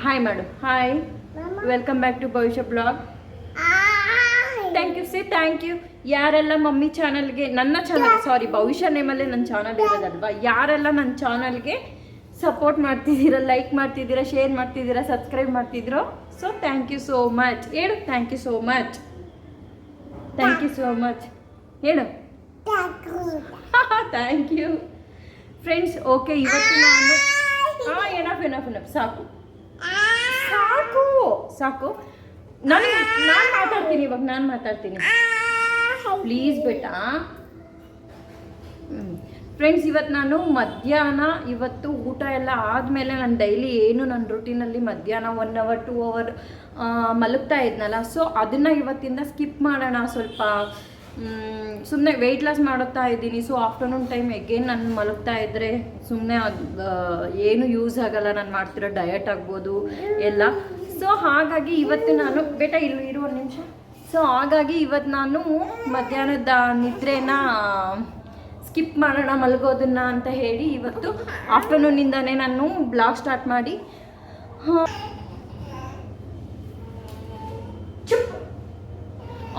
Hi ಮಾಡು. Hi, welcome back to Bhavishya blog. Thank you, see thank you. ಯಾರೆಲ್ಲ mummy ಚಾನಲ್ಗೆ, ನನ್ನ ಚಾನಲ್ ಸಾರಿ ಭವಿಷ್ಯ ನೇಮಲ್ಲೇ ನನ್ನ ಚಾನಲ್ ಇರೋದಲ್ವಾ, ಯಾರೆಲ್ಲ ನನ್ನ ಚಾನಲ್ಗೆ ಸಪೋರ್ಟ್ ಮಾಡ್ತಿದ್ದೀರಾ, ಲೈಕ್ ಮಾಡ್ತಿದ್ದೀರಾ, ಶೇರ್ ಮಾಡ್ತಿದ್ದೀರಾ, subscribe ಮಾಡ್ತಿದ್ದೀರೋ, so thank you so much. ಹೇಳು thank you so much. Thank you so much ಹೇಳು. Thank you friends. ಓಕೆ, ಇವತ್ತು ನಾನು ಎನಫ್ ಸಾಕು ಸಾಕು ಸಾಕು. ನಾನು ಮಾತಾಡ್ತೀನಿ ಇವಾಗ, ನಾನು ಮಾತಾಡ್ತೀನಿ ಪ್ಲೀಸ್ ಬೇಟಾ. ಫ್ರೆಂಡ್ಸ್, ಇವತ್ತು ನಾನು ಮಧ್ಯಾಹ್ನ ಇವತ್ತು ಊಟ ಎಲ್ಲ ಆದಮೇಲೆ ನಾನು ಡೈಲಿ ಏನು ನನ್ನ ರುಟೀನಲ್ಲಿ ಮಧ್ಯಾಹ್ನ 1 hour 2 hour ಮಲಗ್ತಾ ಇದ್ನಲ್ಲ, ಸೊ ಅದನ್ನು ಇವತ್ತಿಂದ ಸ್ಕಿಪ್ ಮಾಡೋಣ. ಸ್ವಲ್ಪ ಸುಮ್ಮನೆ ವೆಯ್ಟ್ ಲಾಸ್ ಮಾಡುತ್ತಾ ಇದ್ದೀನಿ. ಸೊ ಆಫ್ಟರ್ನೂನ್ ಟೈಮ್ ಎಗೇನ್ ನಾನು ಮಲಗ್ತಾ ಇದ್ದರೆ ಸುಮ್ಮನೆ ಅದು ಏನು ಯೂಸ್ ಆಗಲ್ಲ, ನಾನು ಮಾಡ್ತಿರೋ ಡಯಟ್ ಆಗ್ಬೋದು ಎಲ್ಲ. ಸೊ ಹಾಗಾಗಿ ಇವತ್ತು ನಾನು ಬೇಟಾ ಇರು ಒಂದು ನಿಮಿಷ. ಸೊ ಹಾಗಾಗಿ ಇವತ್ತು ನಾನು ಮಧ್ಯಾಹ್ನದ ನಿದ್ರೆನ ಸ್ಕಿಪ್ ಮಾಡೋಣ ಮಲಗೋದನ್ನ ಅಂತ ಹೇಳಿ ಇವತ್ತು ಆಫ್ಟರ್ನೂನಿಂದನೇ ನಾನು ಬ್ಲಾಗ್ ಸ್ಟಾರ್ಟ್ ಮಾಡಿ.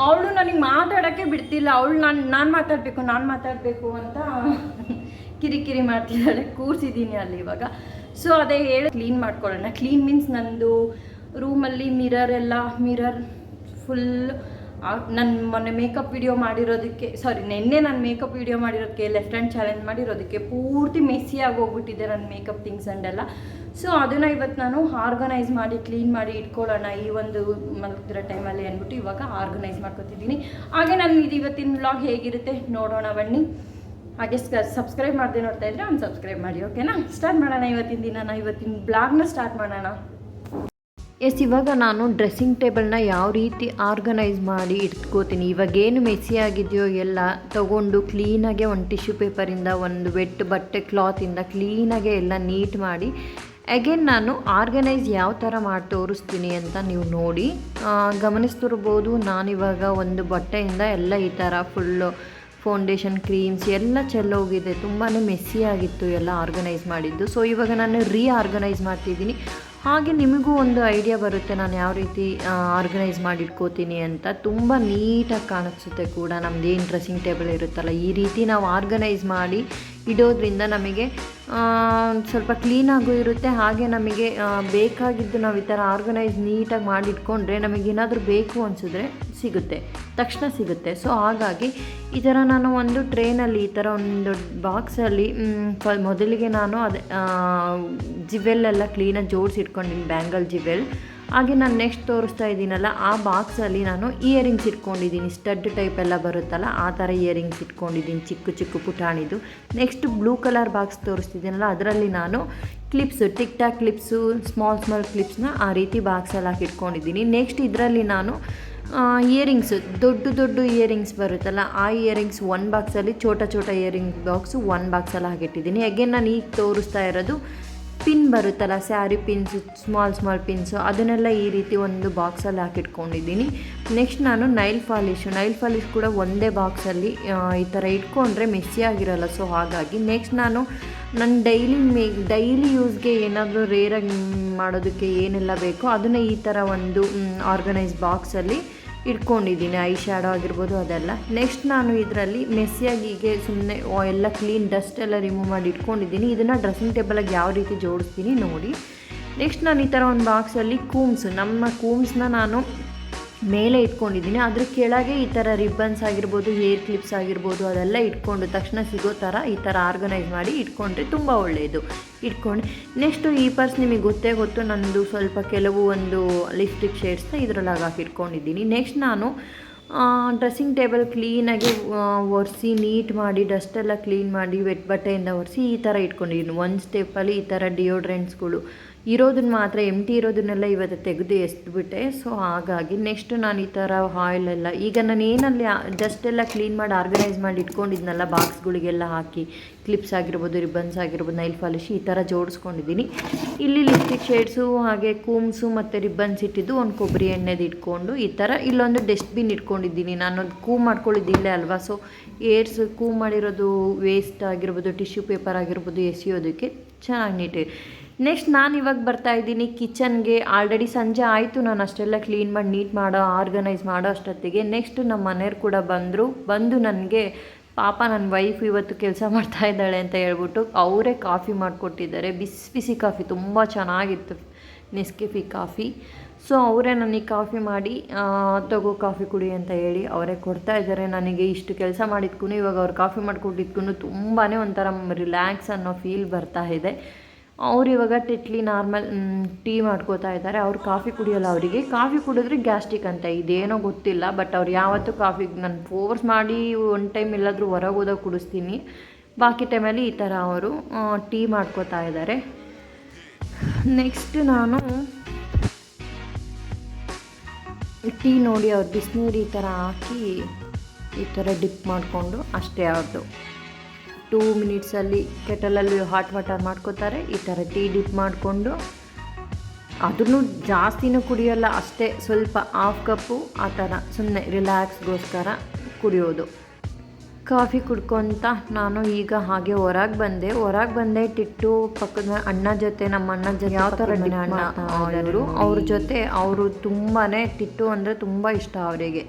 ಅವಳು ನನಗೆ ಮಾತಾಡೋಕ್ಕೆ ಬಿಡ್ತಿಲ್ಲ. ಅವಳು ನಾನು ಮಾತಾಡಬೇಕು ಅಂತ ಕಿರಿಕಿರಿ ಮಾಡ್ತಿದ್ದಾಳೆ. ಕೂರಿಸಿದ್ದೀನಿ ಅಲ್ಲಿ ಇವಾಗ. ಸೊ ಅದೇ ಹೇಳಿ ಕ್ಲೀನ್ ಮಾಡ್ಕೊಳ್ಳೋಣ. ಕ್ಲೀನ್ ಮೀನ್ಸ್ ನಂದು ರೂಮಲ್ಲಿ ಮಿರರ್ ಫುಲ್ ನನ್ನ ಮೊನ್ನೆ ಮೇಕಪ್ ವಿಡಿಯೋ ಮಾಡಿರೋದಕ್ಕೆ, ನಿನ್ನೆ ನಾನು ಮೇಕಪ್ ವಿಡಿಯೋ ಮಾಡಿರೋದಕ್ಕೆ, ಲೆಫ್ಟ್ ಹ್ಯಾಂಡ್ ಚಾಲೆಂಜ್ ಮಾಡಿರೋದಕ್ಕೆ ಪೂರ್ತಿ ಮೆಸ್ಸಿ ಆಗೋಗ್ಬಿಟ್ಟಿದೆ ನನ್ನ ಮೇಕಪ್ ಥಿಂಗ್ಸ್ ಅಂಡೆಲ್ಲ. ಸೊ ಅದನ್ನು ಇವತ್ತು ನಾನು ಆರ್ಗನೈಸ್ ಮಾಡಿ ಕ್ಲೀನ್ ಮಾಡಿ ಇಟ್ಕೊಳ್ಳೋಣ ಈ ಒಂದು ಮಲಗ್ತಿರೋ ಟೈಮಲ್ಲಿ ಅಂದ್ಬಿಟ್ಟು ಇವಾಗ ಆರ್ಗನೈಸ್ ಮಾಡ್ಕೊತಿದ್ದೀನಿ. ಹಾಗೆ ನಾನು ಇವತ್ತಿನ ವ್ಲಾಗ್ ಹೇಗಿರುತ್ತೆ ನೋಡೋಣ ಬನ್ನಿ. ಹಾಗೆ ಸಬ್ಸ್ಕ್ರೈಬ್ ಮಾಡದೆ ನೋಡ್ತಾ ಇದ್ರೆ ಒಂದು ಸಬ್ಸ್ಕ್ರೈಬ್ ಮಾಡಿ. ಓಕೆನಾ? ಸ್ಟಾರ್ಟ್ ಮಾಡೋಣ ಇವತ್ತಿನ ದಿನ, ಇವತ್ತಿನ ಬ್ಲಾಗ್ನ ಸ್ಟಾರ್ಟ್ ಮಾಡೋಣ. ಎಸ್, ಇವಾಗ ನಾನು ಡ್ರೆಸ್ಸಿಂಗ್ ಟೇಬಲ್ನ ಯಾವ ರೀತಿ ಆರ್ಗನೈಸ್ ಮಾಡಿ ಇಟ್ಕೋತೀನಿ, ಇವಾಗೇನು ಮೆಸ್ಸಿ ಆಗಿದೆಯೋ ಎಲ್ಲ ತೊಗೊಂಡು ಕ್ಲೀನಾಗೆ ಒಂದು ಟಿಶ್ಯೂ ಪೇಪರಿಂದ, ಒಂದು ವೆಟ್ ಬಟ್ಟೆ ಕ್ಲಾತಿಂದ ಕ್ಲೀನಾಗೆ ಎಲ್ಲ ನೀಟ್ ಮಾಡಿ ಅಗೇನ್ ನಾನು ಆರ್ಗನೈಸ್ ಯಾವ ಥರ ಮಾಡಿ ತೋರಿಸ್ತೀನಿ ಅಂತ ನೀವು ನೋಡಿ ಗಮನಿಸ್ತಿರ್ಬೋದು. ನಾನಿವಾಗ ಒಂದು ಬಟ್ಟೆಯಿಂದ ಎಲ್ಲ ಈ ಥರ ಫುಲ್ಲು ಫೌಂಡೇಶನ್ ಕ್ರೀಮ್ಸ್ ಎಲ್ಲ ಚೆಲ್ಲೋಗಿದೆ. ತುಂಬಾ ಮೆಸ್ಸಿ ಆಗಿತ್ತು ಎಲ್ಲ ಆರ್ಗನೈಸ್ ಮಾಡಿದ್ದು. ಸೊ ಇವಾಗ ನಾನು ಆರ್ಗನೈಸ್ ಮಾಡ್ತಿದ್ದೀನಿ. ಹಾಗೆ ನಿಮಗೂ ಒಂದು ಐಡಿಯಾ ಬರುತ್ತೆ ನಾನು ಯಾವ ರೀತಿ ಆರ್ಗನೈಸ್ ಮಾಡಿ ಇಟ್ಕೋತೀನಿ ಅಂತ. ತುಂಬ ನೀಟಾಗಿ ಕಾಣಿಸುತ್ತೆ ಕೂಡ ನಮ್ಮದೇನು ಡ್ರೆಸ್ಸಿಂಗ್ ಟೇಬಲ್ ಇರುತ್ತಲ್ಲ, ಈ ರೀತಿ ನಾವು ಆರ್ಗನೈಸ್ ಮಾಡಿ ಇಡೋದ್ರಿಂದ ನಮಗೆ ಸ್ವಲ್ಪ ಕ್ಲೀನಾಗೂ ಇರುತ್ತೆ. ಹಾಗೆ ನಮಗೆ ಬೇಕಾಗಿದ್ದು ನಾವು ಈ ಥರ ಆರ್ಗನೈಸ್ ನೀಟಾಗಿ ಮಾಡಿ ಇಟ್ಕೊಂಡ್ರೆ ನಮಗೇನಾದರೂ ಬೇಕು ಅನಿಸಿದ್ರೆ ತಕ್ಷಣ ಸಿಗುತ್ತೆ. ಸೊ ಹಾಗಾಗಿ ಈ ಥರ ನಾನು ಒಂದು ಟ್ರೇನಲ್ಲಿ ಈ ಥರ ಒಂದು ಬಾಕ್ಸಲ್ಲಿ ಮೊದಲಿಗೆ ನಾನು ಅದೇ ಜಿವೆಲ್ಲೆಲ್ಲ ಕ್ಲೀನಾಗಿ ಜೋಡಿಸಿ ಇಟ್ಕೊಂಡಿದ್ದೀನಿ, ಬ್ಯಾಂಗಲ್ ಜಿವೆಲ್. ಹಾಗೆ ನಾನು ನೆಕ್ಸ್ಟ್ ತೋರಿಸ್ತಾ ಇದ್ದೀನಲ್ಲ ಆ ಬಾಕ್ಸಲ್ಲಿ ನಾನು ಇಯರಿಂಗ್ಸ್ ಇಟ್ಕೊಂಡಿದ್ದೀನಿ. ಸ್ಟಡ್ ಟೈಪ್ ಎಲ್ಲ ಬರುತ್ತಲ್ಲ ಆ ಥರ ಇಯರಿಂಗ್ಸ್ ಇಟ್ಕೊಂಡಿದ್ದೀನಿ, ಚಿಕ್ಕ ಪುಟಾಣಿದು. ನೆಕ್ಸ್ಟ್ ಬ್ಲೂ ಕಲರ್ ಬಾಕ್ಸ್ ತೋರಿಸ್ತಿದ್ದೀನಲ್ಲ ಅದರಲ್ಲಿ ನಾನು clips, tik tok clips, small ಕ್ಲಿಪ್ಸ್ನ ಆ ರೀತಿ ಬಾಕ್ಸಲ್ಲಿ ಹಾಕಿ ಇಟ್ಕೊಂಡಿದ್ದೀನಿ. ನೆಕ್ಸ್ಟ್ ಇದರಲ್ಲಿ ನಾನು ಇಯರಿಂಗ್ಸು, ದೊಡ್ಡ ಇಯರಿಂಗ್ಸ್ ಬರುತ್ತಲ್ಲ ಆ ಇಯರಿಂಗ್ಸ್ ಒಂದು ಬಾಕ್ಸಲ್ಲಿ, ಚೋಟ ಇಯರಿಂಗ್ ಬಾಕ್ಸು ಒಂದು ಬಾಕ್ಸಲ್ಲಿ ಹಾಕಿಟ್ಟಿದ್ದೀನಿ. ಅಗೇನ್ ನಾನು ಈಗ ತೋರಿಸ್ತಾ ಇರೋದು ಪಿನ್ ಬರುತ್ತಲ್ಲ, ಸ್ಯಾರಿ ಪಿನ್ಸು, ಸ್ಮಾಲ್ ಪಿನ್ಸು, ಅದನ್ನೆಲ್ಲ ಈ ರೀತಿ ಒಂದು ಬಾಕ್ಸಲ್ಲಿ ಹಾಕಿಟ್ಕೊಂಡಿದ್ದೀನಿ. ನೆಕ್ಸ್ಟ್ ನಾನು ನೈಲ್ ಪಾಲಿಶ್ ಕೂಡ ಒಂದೇ ಬಾಕ್ಸಲ್ಲಿ ಈ ಥರ ಇಟ್ಕೊಂಡ್ರೆ ಮೆಸ್ಸಿ ಆಗಿರಲ್ಲ. ಸೊ ಹಾಗಾಗಿ ನೆಕ್ಸ್ಟ್ ನಾನು ನನ್ನ ಡೈಲಿ ಯೂಸ್ಗೆ ಏನಾದರೂ ರೇರಾಗಿ ಮಾಡೋದಕ್ಕೆ ಏನೆಲ್ಲ ಬೇಕೋ ಅದನ್ನು ಈ ಥರ ಒಂದು ಆರ್ಗನೈಸ್ ಬಾಕ್ಸಲ್ಲಿ ಇಟ್ಕೊಂಡಿದ್ದೀನಿ. ಐ ಶ್ಯಾಡೋ ಆಗಿರ್ಬೋದು ಅದೆಲ್ಲ. ನೆಕ್ಸ್ಟ್ ನಾನು ಇದರಲ್ಲಿ ಮೆಸ್ಸಿಯಾಗಿ ಹೀಗೆ ಸುಮ್ಮನೆ ಎಲ್ಲ ಕ್ಲೀನ್ ಡಸ್ಟ್ ಎಲ್ಲ ರಿಮೂವ್ ಮಾಡಿ ಇಟ್ಕೊಂಡಿದ್ದೀನಿ. ಇದನ್ನು ಡ್ರೆಸ್ಸಿಂಗ್ ಟೇಬಲಾಗಿ ಯಾವ ರೀತಿ ಜೋಡಿಸ್ತೀನಿ ನೋಡಿ. ನೆಕ್ಸ್ಟ್ ನಾನು ಈ ಥರ ಒಂದು ಬಾಕ್ಸಲ್ಲಿ ನಮ್ಮ ಕೂಮ್ಸ್ನ ನಾನು ಮೇಲೆ ಇಟ್ಕೊಂಡಿದ್ದೀನಿ. ಅದ್ರ ಕೆಳಗೆ ಈ ಥರ ರಿಬ್ಬನ್ಸ್ ಆಗಿರ್ಬೋದು, ಹೇರ್ ಕ್ಲಿಪ್ಸ್ ಆಗಿರ್ಬೋದು ಅದೆಲ್ಲ ಇಟ್ಕೊಂಡು ತಕ್ಷಣ ಸಿಗೋ ಥರ ಈ ಥರ ಆರ್ಗನೈಸ್ ಮಾಡಿ ಇಟ್ಕೊಂಡ್ರೆ ತುಂಬ ಒಳ್ಳೆಯದು. ಇಟ್ಕೊಂಡು ನೆಕ್ಸ್ಟು ಈ ಪರ್ಸ್ ನಿಮಗೆ ಗೊತ್ತು, ನನ್ನದು ಸ್ವಲ್ಪ ಕೆಲವು ಒಂದು ಲಿಪ್ಸ್ಟಿಕ್ ಶೇಡ್ಸ್ನ ಇದರೊಳಗೆ ಹಾಕಿ ಇಟ್ಕೊಂಡಿದ್ದೀನಿ. ನೆಕ್ಸ್ಟ್ ನಾನು ಡ್ರೆಸ್ಸಿಂಗ್ ಟೇಬಲ್ ಕ್ಲೀನಾಗಿ ಒರೆಸಿ ನೀಟ್ ಮಾಡಿ ಡಸ್ಟೆಲ್ಲ ಕ್ಲೀನ್ ಮಾಡಿ ವೆಟ್ ಬಟ್ಟೆಯಿಂದ ಒರೆಸಿ ಈ ಥರ ಇಟ್ಕೊಂಡಿದ್ದೀನಿ. ಒಂದು ಸ್ಟೆಪ್ಪಲ್ಲಿ ಈ ಥರ ಡಿಯೋಡ್ರೆಂಟ್ಸ್ಗಳು ಇರೋದನ್ನ ಮಾತ್ರ ಎಂಟಿ ಇರೋದನ್ನೆಲ್ಲ ಇವತ್ತು ತೆಗೆದು ಎಸ್ಬಿಟ್ಟೆ. ಸೊ ಹಾಗಾಗಿ ನೆಕ್ಸ್ಟ್ ನಾನು ಈ ಥರ ಆಯಿಲೆಲ್ಲ ಈಗ ನಾನು ಏನಲ್ಲಿ ಜಸ್ಟ್ ಎಲ್ಲ ಕ್ಲೀನ್ ಮಾಡಿ ಆರ್ಗನೈಸ್ ಮಾಡಿ ಇಟ್ಕೊಂಡಿದ್ನಲ್ಲ, ಬಾಕ್ಸ್ಗಳಿಗೆಲ್ಲ ಹಾಕಿ ಕ್ಲಿಪ್ಸ್ ಆಗಿರ್ಬೋದು, ರಿಬ್ಬನ್ಸ್ ಆಗಿರ್ಬೋದು, ನೈಲ್ ಪಾಲಿಶ್ ಈ ಥರ ಜೋಡಿಸ್ಕೊಂಡಿದ್ದೀನಿ. ಇಲ್ಲಿ ಲಿಪ್ಸ್ಟಿಕ್ ಶೇಡ್ಸು ಹಾಗೆ ಕೂಮ್ಸು ಮತ್ತು ರಿಬ್ಬನ್ಸ್ ಇಟ್ಟಿದ್ದು ಒಂದು ಕೊಬ್ಬರಿ ಎಣ್ಣೆದು ಇಟ್ಕೊಂಡು ಈ ಥರ ಇಲ್ಲೊಂದು ಡಸ್ಟ್ಬಿನ್ ಇಟ್ಕೊಂಡಿದ್ದೀನಿ. ನಾನು ಕೂಮ್ ಮಾಡ್ಕೊಳ್ಳಿದ್ದಿಲ್ಲೇ ಅಲ್ವಾ, ಸೊ ಏರ್ಸ್ ಕೂಮ್ ಮಾಡಿರೋದು ವೇಸ್ಟ್ ಆಗಿರ್ಬೋದು, ಟಿಶ್ಯೂ ಪೇಪರ್ ಆಗಿರ್ಬೋದು ಎಸೆಯೋದಕ್ಕೆ ಚೆನ್ನಾಗಿ ನೀಟಿ. ನೆಕ್ಸ್ಟ್ ನಾನು ಇವಾಗ ಬರ್ತಾಯಿದ್ದೀನಿ ಕಿಚನ್ಗೆ. ಆಲ್ರೆಡಿ ಸಂಜೆ ಆಯಿತು, ನಾನು ಅಷ್ಟೆಲ್ಲ ಕ್ಲೀನ್ ಮಾಡಿ ನೀಟ್ ಮಾಡೋ ಆರ್ಗನೈಸ್ ಮಾಡೋ ಅಷ್ಟೊತ್ತಿಗೆ ನೆಕ್ಸ್ಟ್ ನಮ್ಮ ಮನೆಯವ್ರು ಕೂಡ ಬಂದು ನನಗೆ ಪಾಪ ನನ್ನ ವೈಫ್ ಇವತ್ತು ಕೆಲಸ ಮಾಡ್ತಾ ಇದ್ದಾಳೆ ಅಂತ ಹೇಳ್ಬಿಟ್ಟು ಅವರೇ ಕಾಫಿ ಮಾಡಿಕೊಟ್ಟಿದ್ದಾರೆ. ಬಿಸಿ ಬಿಸಿ ಕಾಫಿ ತುಂಬ ಚೆನ್ನಾಗಿತ್ತು, ನೆಸ್ಕೆಫಿ ಕಾಫಿ. ಸೊ ಅವರೇ ನನಗೆ ಕಾಫಿ ಮಾಡಿ ತಗೋ ಕಾಫಿ ಕುಡಿ ಅಂತ ಹೇಳಿ ಅವರೇ ಕೊಡ್ತಾ ಇದ್ದಾರೆ ನನಗೆ. ಇಷ್ಟು ಕೆಲಸ ಮಾಡಿದ್ಕೂ ಇವಾಗ ಅವ್ರು ಕಾಫಿ ಮಾಡಿಕೊಟ್ಟಿದ್ಕೂ ತುಂಬಾ ಒಂಥರ ರಿಲ್ಯಾಕ್ಸ್ ಅನ್ನೋ ಫೀಲ್ ಬರ್ತಾ ಇದೆ. ಅವ್ರು ಇವಾಗ ಟೆಟ್ಲಿ ನಾರ್ಮಲ್ ಟೀ ಮಾಡ್ಕೋತಾ ಇದ್ದಾರೆ. ಅವ್ರು ಕಾಫಿ ಕುಡಿಯೋಲ್ಲ, ಅವರಿಗೆ ಕಾಫಿ ಕುಡಿದ್ರೆ ಗ್ಯಾಸ್ಟ್ರಿಕ್ ಅಂತ ಇದೇನೋ ಗೊತ್ತಿಲ್ಲ. ಬಟ್ ಅವ್ರು ಯಾವತ್ತೂ ಕಾಫಿ ನಾನು ಫೋರ್ಸ್ ಮಾಡಿ ಒಂದು ಟೈಮ್ ಎಲ್ಲಾದರೂ ಹೊರಗೆ ಹೋದಾಗ ಕುಡಿಸ್ತೀನಿ, ಬಾಕಿ ಟೈಮಲ್ಲಿ ಈ ಥರ ಅವರು ಟೀ ಮಾಡ್ಕೋತಾ ಇದ್ದಾರೆ. ನೆಕ್ಸ್ಟ್ ನಾನು ಟೀ ನೋಡಿ ಅವ್ರು ಬಿಸಿನೀರು ಈ ಥರ ಹಾಕಿ ಈ ಥರ ಡಿಪ್ ಮಾಡಿಕೊಂಡು ಅಷ್ಟೇ ಅವ್ರದ್ದು 2 ಮಿನಿಟ್ಸಲ್ಲಿ ಕೆಟಲಲ್ಲಿ ಹಾಟ್ ವಾಟರ್ ಮಾಡ್ಕೋತಾರೆ. ಈ ಥರ ಟೀ ಡಿಪ್ ಮಾಡಿಕೊಂಡು ಅದನ್ನು ಜಾಸ್ತಿನೂ ಕುಡಿಯೋಲ್ಲ, ಅಷ್ಟೇ ಸ್ವಲ್ಪ 1/2 ಕಪ್ಪು ಆ ಥರ ಸುಮ್ಮನೆ ರಿಲ್ಯಾಕ್ಸ್ಗೋಸ್ಕರ ಕುಡಿಯೋದು. ಕಾಫಿ ಕುಡ್ಕೊತ ನಾನು ಈಗ ಹಾಗೆ ಹೊರಗೆ ಬಂದೆ ಟಿಟ್ಟು ಪಕ್ಕದ ಅಣ್ಣ ಜೊತೆ, ನಮ್ಮ ಅಣ್ಣ ಜೊತೆ ಯಾವ ಥರ ಅಣ್ಣ ಅವ್ರ ಜೊತೆ ಅವರು ತುಂಬಾ ಟಿಟ್ಟು ಅಂದರೆ ತುಂಬ ಇಷ್ಟ ಅವರಿಗೆ.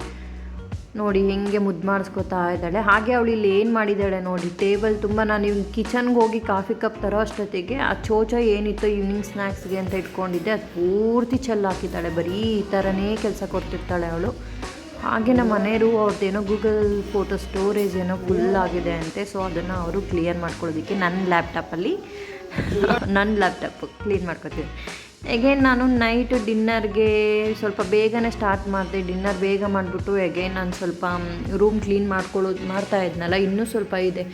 ನೋಡಿ ಹೆಂಗೆ ಮುದ್ದು ಮಾಡಿಸ್ಕೊತಾ ಇದ್ದಾಳೆ. ಹಾಗೆ ಅವಳು ಇಲ್ಲಿ ಏನು ಮಾಡಿದ್ದಾಳೆ ನೋಡಿ, ಟೇಬಲ್ ತುಂಬ ನಾನು ಇವ್ನು ಕಿಚನ್ಗೆ ಹೋಗಿ ಕಾಫಿ ಕಪ್ ತರೋ ಅಷ್ಟೊತ್ತಿಗೆ ಆ ಚೋಚ ಏನಿತ್ತು ಈವ್ನಿಂಗ್ ಸ್ನ್ಯಾಕ್ಸ್ಗೆ ಅಂತ ಇಟ್ಕೊಂಡಿದ್ದೆ ಅದು ಪೂರ್ತಿ ಚೆಲ್ಲಾಕಿದ್ದಾಳೆ. ಬರೀ ಈ ಥರನೇ ಕೆಲಸ ಕೊಡ್ತಿರ್ತಾಳೆ ಅವಳು. ಹಾಗೆ ನಮ್ಮ ಮನೆಯವರು ಅವ್ರದ್ದೇನೋ ಗೂಗಲ್ ಫೋಟೋ ಸ್ಟೋರೇಜ್ ಏನೋ ಫುಲ್ ಆಗಿದೆ ಅಂತೆ. ಸೊ ಅದನ್ನು ಅವರು ಕ್ಲಿಯರ್ ಮಾಡ್ಕೊಳ್ಳೋದಕ್ಕೆ ನನ್ನ ಲ್ಯಾಪ್ಟಾಪ್ ಕ್ಲೀನ್ ಮಾಡ್ಕೊತೀನಿ. ಎಗೇನ್ ನಾನು ನೈಟ್ ಡಿನ್ನರ್ಗೆ ಸ್ವಲ್ಪ ಬೇಗನೆ ಸ್ಟಾರ್ಟ್ ಮಾಡಿದೆ. ಡಿನ್ನರ್ ಬೇಗ ಮಾಡಿಬಿಟ್ಟು ಎಗೇನ್ ನಾನು ಸ್ವಲ್ಪ ರೂಮ್ ಕ್ಲೀನ್ ಮಾಡ್ತಾ ಇದ್ನಲ್ಲ, ಇನ್ನೂ ಸ್ವಲ್ಪ ಇದೆ.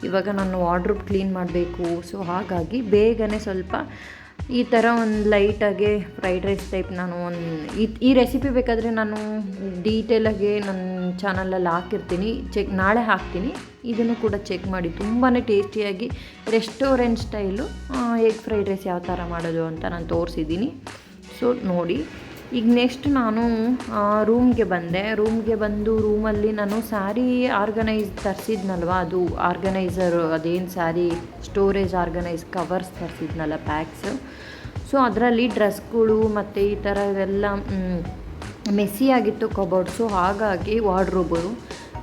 ಇವಾಗ ನಾನು ವಾರ್ಡ್ರೋಬ್ ಕ್ಲೀನ್ ಮಾಡಬೇಕು. ಸೊ ಹಾಗಾಗಿ ಬೇಗನೆ ಸ್ವಲ್ಪ ಈ ಥರ ಒಂದು ಲೈಟಾಗೆ ಫ್ರೈಡ್ ರೈಸ್ ಟೈಪ್ ನಾನು ಈ ರೆಸಿಪಿ ಬೇಕಾದರೆ ನಾನು ಡೀಟೇಲಾಗಿ ನನ್ನ ಚಾನಲಲ್ಲಿ ಹಾಕಿರ್ತೀನಿ, ನಾಳೆ ಹಾಕ್ತೀನಿ. ಇದನ್ನು ಕೂಡ ಚೆಕ್ ಮಾಡಿ. ತುಂಬಾ ಟೇಸ್ಟಿಯಾಗಿ restaurant style egg fried rice ಯಾವ ಥರ ಮಾಡೋದು ಅಂತ ನಾನು ತೋರಿಸಿದ್ದೀನಿ. ಸೊ ನೋಡಿ, ಈಗ ನೆಕ್ಸ್ಟ್ ನಾನು ರೂಮ್ಗೆ ಬಂದು ರೂಮಲ್ಲಿ ನಾನು ಸ್ಯಾರಿ ಆರ್ಗನೈಸ್ ತರಿಸಿದ್ನಲ್ವ, ಅದು ಆರ್ಗನೈಸರು ಅದೇನು ಸ್ಯಾರಿ ಸ್ಟೋರೇಜ್ ಆರ್ಗನೈಸ್ ಕವರ್ಸ್ ತರಿಸಿದ್ನಲ್ಲ ಪ್ಯಾಕ್ಸು. ಸೊ ಅದರಲ್ಲಿ ಡ್ರೆಸ್ಗಳು ಮತ್ತು ಈ ಥರ ಇವೆಲ್ಲ ಮೆಸ್ಸಿಯಾಗಿತ್ತು ಕಬೋರ್ಡ್ಸು, ಹಾಗಾಗಿ ವಾರ್ಡ್ರೋಬು.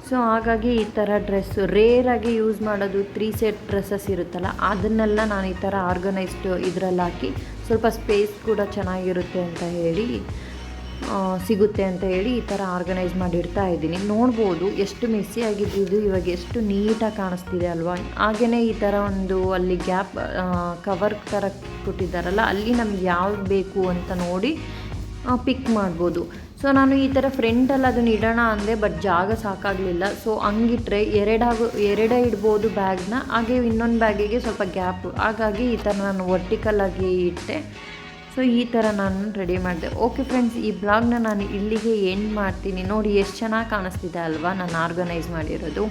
ಸೊ ಹಾಗಾಗಿ ಈ ಥರ ಡ್ರೆಸ್ಸು ರೇರಾಗಿ ಯೂಸ್ ಮಾಡೋದು 3 ಸೆಟ್ ಡ್ರೆಸ್ಸಸ್ ಇರುತ್ತಲ್ಲ, ಅದನ್ನೆಲ್ಲ ನಾನು ಈ ಥರ ಆರ್ಗನೈಸ್ಡ್ ಇದರಲ್ಲಿ ಹಾಕಿ ಸ್ವಲ್ಪ ಸ್ಪೇಸ್ ಕೂಡ ಚೆನ್ನಾಗಿರುತ್ತೆ ಅಂತ ಹೇಳಿ ಸಿಗುತ್ತೆ ಅಂತ ಹೇಳಿ ಈ ಥರ ಆರ್ಗನೈಸ್ ಮಾಡಿಡ್ತಾ ಇದ್ದೀನಿ. ನೋಡ್ಬೋದು ಎಷ್ಟು ಮೆಸ್ಸಿ ಆಗಿದ್ದು ಇವಾಗ ಎಷ್ಟು ನೀಟಾಗಿ ಕಾಣಿಸ್ತಿದೆ ಅಲ್ವಾ. ಹಾಗೆಯೇ ಈ ಥರ ಒಂದು ಅಲ್ಲಿ ಗ್ಯಾಪ್ ಕವರ್ ಥರ ಕೊಟ್ಟಿದ್ದಾರಲ್ಲ, ಅಲ್ಲಿ ನಮ್ಗೆ ಯಾವ್ದು ಬೇಕು ಅಂತ ನೋಡಿ ಪಿಕ್ ಮಾಡ್ಬೋದು. ಸೊ ನಾನು ಈ ಥರ ಫ್ರಂಟಲ್ಲಿ ಅದನ್ನು ಇಡೋಣ ಅಂದೆ, ಬಟ್ ಜಾಗ ಸಾಕಾಗಲಿಲ್ಲ. ಸೊ ಹಂಗಿಟ್ರೆ ಎರಡೇ ಇಡ್ಬೋದು ಬ್ಯಾಗ್ನ, ಹಾಗೆ ಇನ್ನೊಂದು ಬ್ಯಾಗಿಗೆ ಸ್ವಲ್ಪ ಗ್ಯಾಪು, ಹಾಗಾಗಿ ಈ ಥರ ನಾನು ವರ್ಟಿಕಲಾಗಿ ಇಟ್ಟೆ. ಸೊ ಈ ಥರ ನಾನು ರೆಡಿ ಮಾಡಿದೆ. ಓಕೆ ಫ್ರೆಂಡ್ಸ್, ಈ ಬ್ಲಾಗ್ನ ನಾನು ಇಲ್ಲಿಗೆ ಎಂಡ್ ಮಾಡ್ತೀನಿ. ನೋಡಿ ಎಷ್ಟು ಚೆನ್ನಾಗಿ ಕಾಣಿಸ್ತಿದೆ ಅಲ್ವಾ ನಾನು ಆರ್ಗನೈಸ್ ಮಾಡಿರೋದು.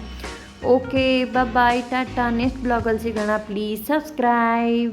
ಓಕೆ ಬಾಯ್, ಟಾಟಾ. ನೆಕ್ಸ್ಟ್ ಬ್ಲಾಗಲ್ಲಿ ಸಿಗೋಣ. Please subscribe.